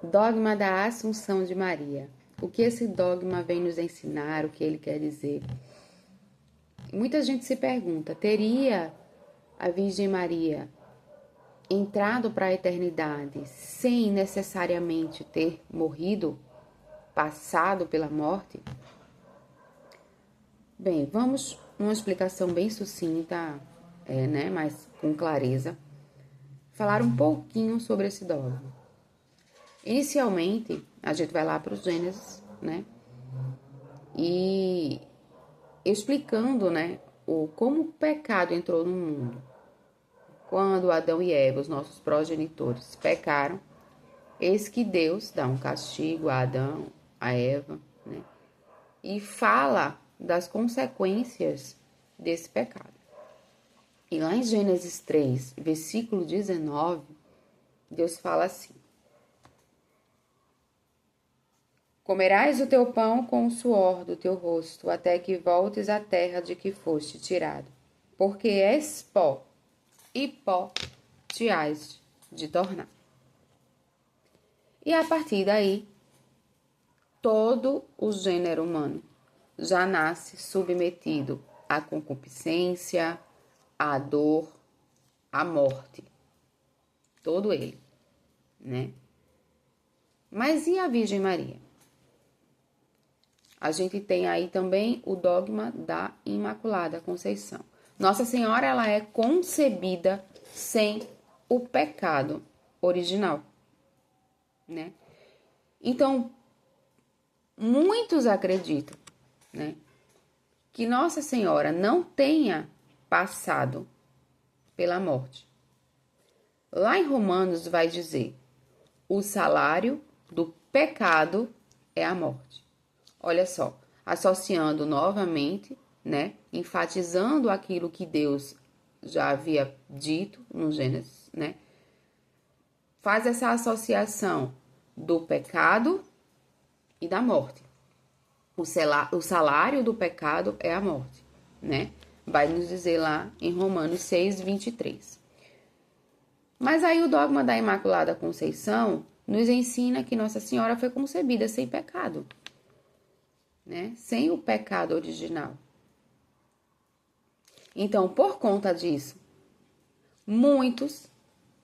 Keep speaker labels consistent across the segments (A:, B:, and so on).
A: Dogma da Assunção de Maria. O que esse dogma vem nos ensinar, o que ele quer dizer? Muita gente se pergunta, teria a Virgem Maria entrado para a eternidade sem necessariamente ter morrido, passado pela morte? Bem, vamos uma explicação bem sucinta, mas com clareza, falar um pouquinho sobre esse dogma. Inicialmente, a gente vai lá para os Gênesis, né? E explicando, né, como o pecado entrou no mundo. Quando Adão e Eva, os nossos progenitores, pecaram, eis que Deus dá um castigo a Adão, a Eva, né? E fala das consequências desse pecado. E lá em Gênesis 3, versículo 19, Deus fala assim: Comerás o teu pão com o suor do teu rosto, até que voltes à terra de que foste tirado. Porque és pó, e pó te hás de tornar. E a partir daí, todo o gênero humano já nasce submetido à concupiscência, à dor, à morte. Todo ele, né? Mas e a Virgem Maria? A gente tem aí também o dogma da Imaculada Conceição. Nossa Senhora, ela é concebida sem o pecado original, né? Então, muitos acreditam, né, que Nossa Senhora não tenha passado pela morte. Lá em Romanos vai dizer: o salário do pecado é a morte. Olha só, associando novamente, né, enfatizando aquilo que Deus já havia dito no Gênesis, né? Faz essa associação do pecado e da morte. O salário do pecado é a morte, né? Vai nos dizer lá em Romanos 6, 23. Mas aí o dogma da Imaculada Conceição nos ensina que Nossa Senhora foi concebida sem pecado, né? Sem o pecado original. Então, por conta disso, muitos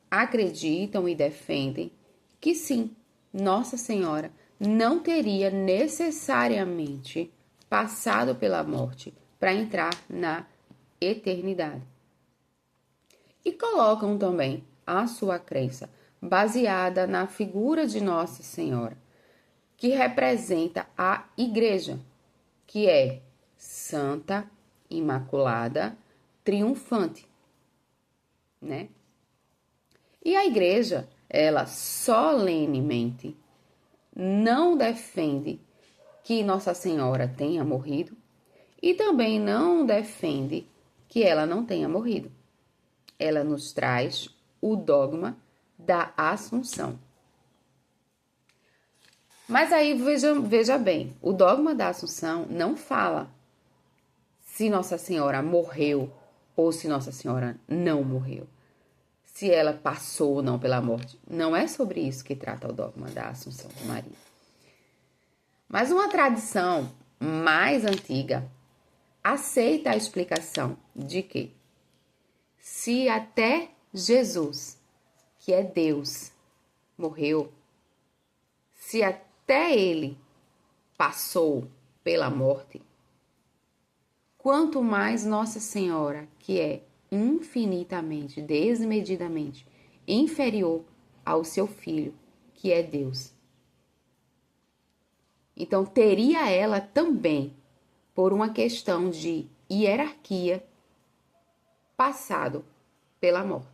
A: acreditam e defendem que sim, Nossa Senhora não teria necessariamente passado pela morte para entrar na eternidade. E colocam também a sua crença baseada na figura de Nossa Senhora, que representa a Igreja, que é santa, imaculada, triunfante, né? E a Igreja, ela solenemente não defende que Nossa Senhora tenha morrido e também não defende que ela não tenha morrido. Ela nos traz o dogma da Assunção. Mas aí veja bem, o dogma da Assunção não fala se Nossa Senhora morreu ou se Nossa Senhora não morreu, se ela passou ou não pela morte. Não é sobre isso que trata o dogma da Assunção de Maria. Mas uma tradição mais antiga aceita a explicação de que se até Jesus, que é Deus, morreu, se até ele passou pela morte, quanto mais Nossa Senhora, que é infinitamente, desmedidamente inferior ao seu Filho, que é Deus. Então, teria ela também, por uma questão de hierarquia, passado pela morte.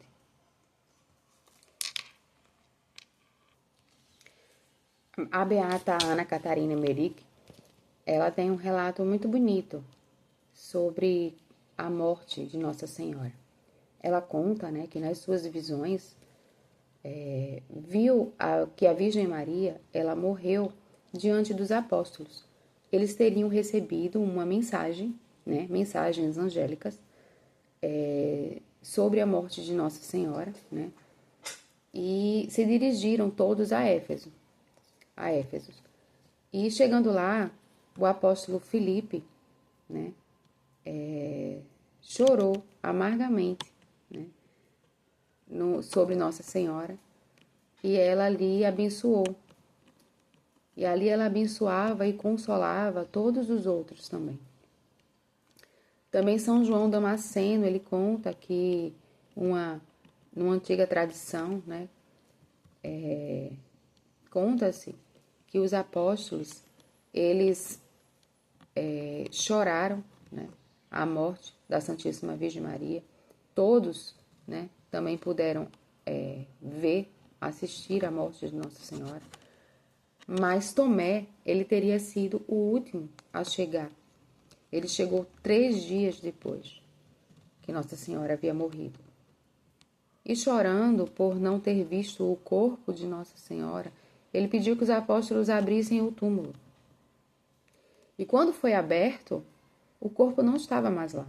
A: A beata Ana Catarina Emmerich, ela tem um relato muito bonito sobre a morte de Nossa Senhora. Ela conta, né, que nas suas visões viu que a Virgem Maria, ela morreu diante dos apóstolos. Eles teriam recebido uma mensagem, né, mensagens angélicas, sobre a morte de Nossa Senhora, né, e se dirigiram todos a Éfeso. a Éfeso. E chegando lá, o apóstolo Filipe, né, chorou amargamente, né, sobre Nossa Senhora, e ela ali abençoou. E ali ela abençoava e consolava todos os outros também. Também São João Damasceno, ele conta que numa antiga tradição, né, conta-se que os apóstolos, eles choraram, né, a morte da Santíssima Virgem Maria. Todos, né, também puderam assistir à morte de Nossa Senhora. Mas Tomé, ele teria sido o último a chegar. Ele chegou 3 dias depois que Nossa Senhora havia morrido. E chorando por não ter visto o corpo de Nossa Senhora, ele pediu que os apóstolos abrissem o túmulo. E quando foi aberto, o corpo não estava mais lá.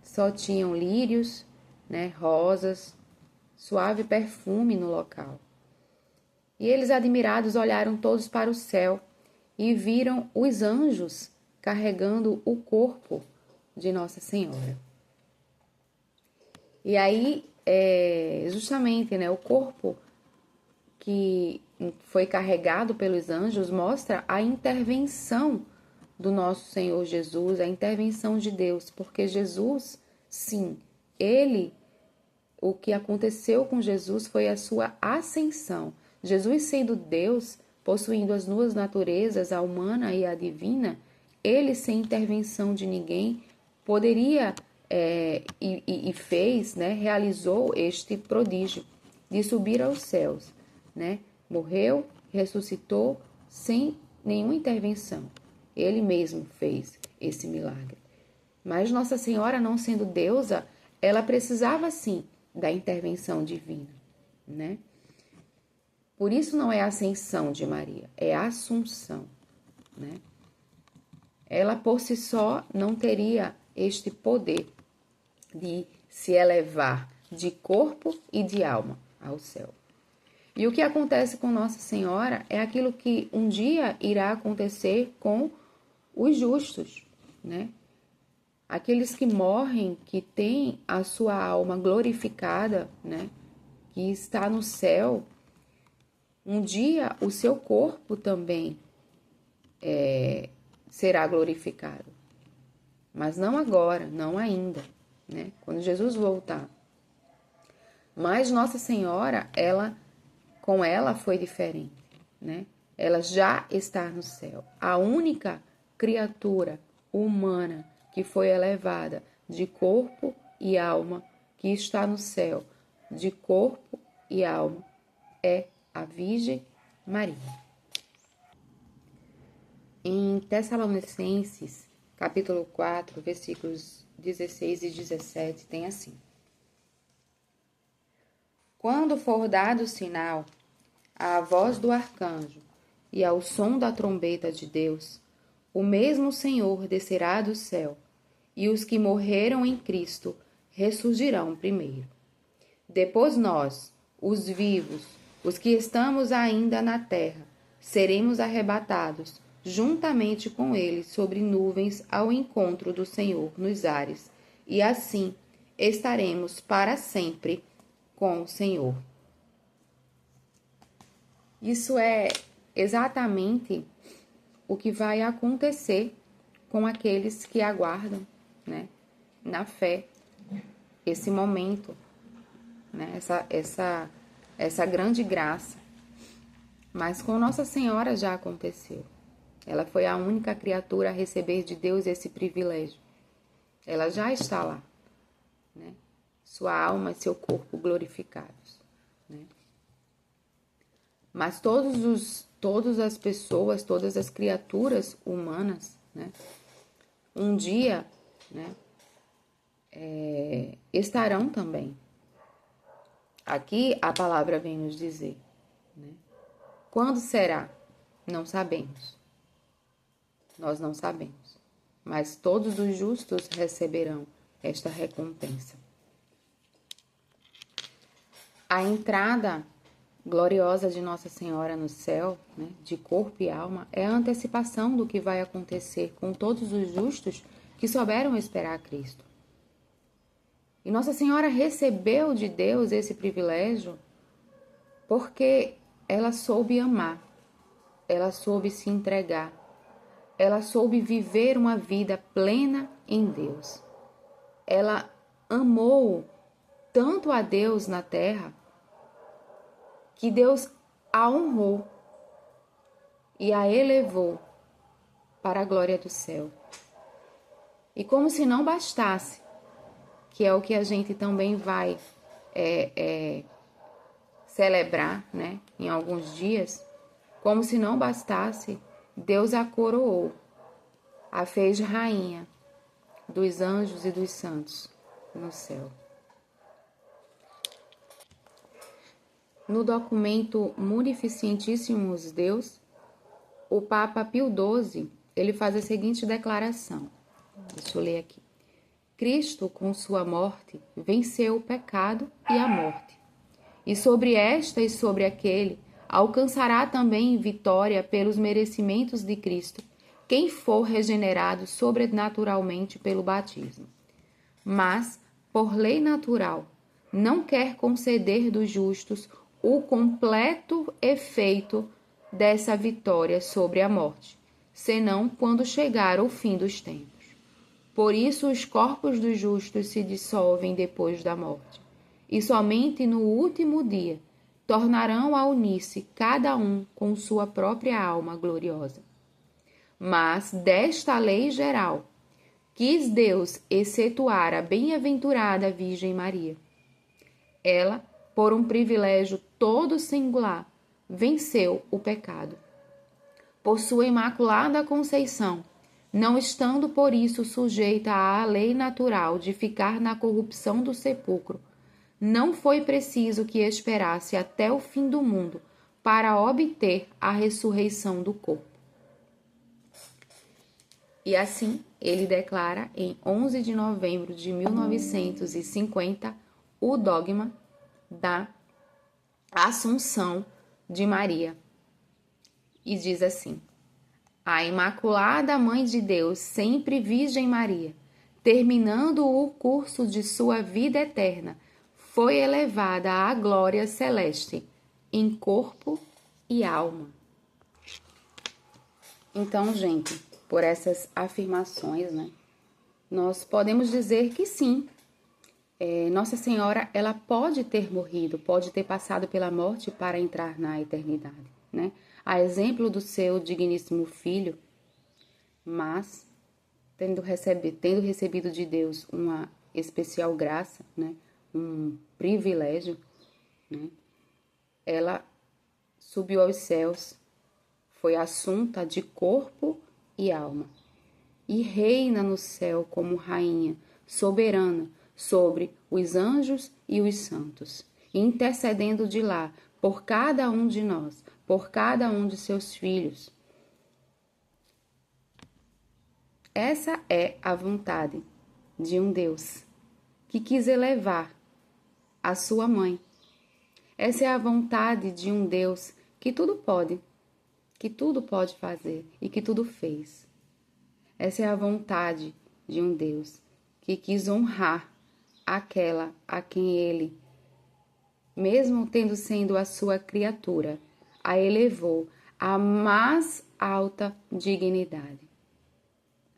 A: Só tinham lírios, né, rosas, suave perfume no local. E eles, admirados, olharam todos para o céu e viram os anjos carregando o corpo de Nossa Senhora. E aí, justamente, né, o corpo que foi carregado pelos anjos mostra a intervenção do nosso Senhor Jesus, a intervenção de Deus, porque Jesus, sim, o que aconteceu com Jesus foi a sua ascensão. Jesus, sendo Deus, possuindo as duas naturezas, a humana e a divina, ele, sem intervenção de ninguém, poderia e fez, né, realizou este prodígio de subir aos céus, né? Morreu, ressuscitou sem nenhuma intervenção. Ele mesmo fez esse milagre. Mas Nossa Senhora, não sendo deusa, ela precisava sim da intervenção divina, né? Por isso não é a ascensão de Maria, é a assunção, né? Ela por si só não teria este poder de se elevar de corpo e de alma ao céu. E o que acontece com Nossa Senhora é aquilo que um dia irá acontecer com os justos, né? Aqueles que morrem, que têm a sua alma glorificada, né? Que está no céu. Um dia o seu corpo também será glorificado. Mas não agora, não ainda, né? Quando Jesus voltar. Mas Nossa Senhora, com ela foi diferente, né? Ela já está no céu. A única criatura humana que foi elevada de corpo e alma, que está no céu, de corpo e alma, é a Virgem Maria. Em Tessalonicenses, capítulo 4, versículos 16 e 17, tem assim: Quando for dado o sinal, à voz do arcanjo e ao som da trombeta de Deus, o mesmo Senhor descerá do céu, e os que morreram em Cristo ressurgirão primeiro. Depois nós, os vivos, os que estamos ainda na terra, seremos arrebatados juntamente com eles sobre nuvens ao encontro do Senhor nos ares, e assim estaremos para sempre com o Senhor. Isso é exatamente o que vai acontecer com aqueles que aguardam, né, na fé, esse momento, né, essa grande graça. Mas com Nossa Senhora já aconteceu. Ela foi a única criatura a receber de Deus esse privilégio. Ela já está lá, né? Sua alma e seu corpo glorificados, né? Mas todas as pessoas, todas as criaturas humanas, né, um dia, né, estarão também. Aqui a palavra vem nos dizer, né? Quando será? Não sabemos. Nós não sabemos. Mas todos os justos receberão esta recompensa. A entrada gloriosa de Nossa Senhora no céu, né, de corpo e alma, é a antecipação do que vai acontecer com todos os justos que souberam esperar a Cristo. E Nossa Senhora recebeu de Deus esse privilégio porque ela soube amar, ela soube se entregar, ela soube viver uma vida plena em Deus. Ela amou tanto a Deus na terra que Deus a honrou e a elevou para a glória do céu. E como se não bastasse, que é o que a gente também vai celebrar, né, em alguns dias, como se não bastasse, Deus a coroou, a fez rainha dos anjos e dos santos no céu. No documento Munificentissimus Deus, o Papa Pio XII, ele faz a seguinte declaração. Deixa eu ler aqui. Cristo, com sua morte, venceu o pecado e a morte. E sobre esta e sobre aquele, alcançará também vitória pelos merecimentos de Cristo, quem for regenerado sobrenaturalmente pelo batismo. Mas, por lei natural, não quer conceder dos justos o completo efeito dessa vitória sobre a morte, senão quando chegar o fim dos tempos. Por isso os corpos dos justos se dissolvem depois da morte, e somente no último dia tornarão a unir-se cada um com sua própria alma gloriosa. Mas desta lei geral quis Deus excetuar a bem-aventurada Virgem Maria. Ela, por um privilégio todo singular, venceu o pecado. Por sua imaculada conceição, não estando por isso sujeita à lei natural de ficar na corrupção do sepulcro, não foi preciso que esperasse até o fim do mundo para obter a ressurreição do corpo. E assim, ele declara em 11 de novembro de 1950 o dogma da Assunção de Maria. E diz assim: a Imaculada Mãe de Deus, sempre Virgem Maria, terminando o curso de sua vida eterna, foi elevada à glória celeste, em corpo e alma. Então, gente, por essas afirmações, né, nós podemos dizer que sim, Nossa Senhora, ela pode ter morrido, pode ter passado pela morte para entrar na eternidade, né? A exemplo do seu digníssimo filho, mas tendo recebido de Deus uma especial graça, né, um privilégio, né, ela subiu aos céus, foi assunta de corpo e alma, e reina no céu como rainha soberana sobre os anjos e os santos, intercedendo de lá por cada um de nós, por cada um de seus filhos. Essa é a vontade de um Deus que quis elevar a sua mãe. Essa é a vontade de um Deus que tudo pode fazer e que tudo fez. Essa é a vontade de um Deus que quis honrar aquela a quem ele, mesmo tendo sendo a sua criatura, a elevou à mais alta dignidade.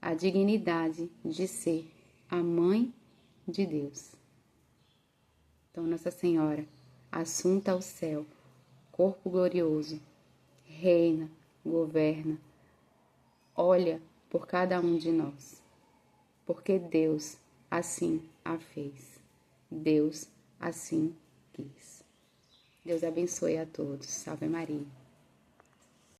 A: A dignidade de ser a mãe de Deus. Então, Nossa Senhora, assunta ao céu, corpo glorioso, reina, governa, olha por cada um de nós, porque Deus assim a fez. Deus assim quis. Deus abençoe a todos. Salve Maria.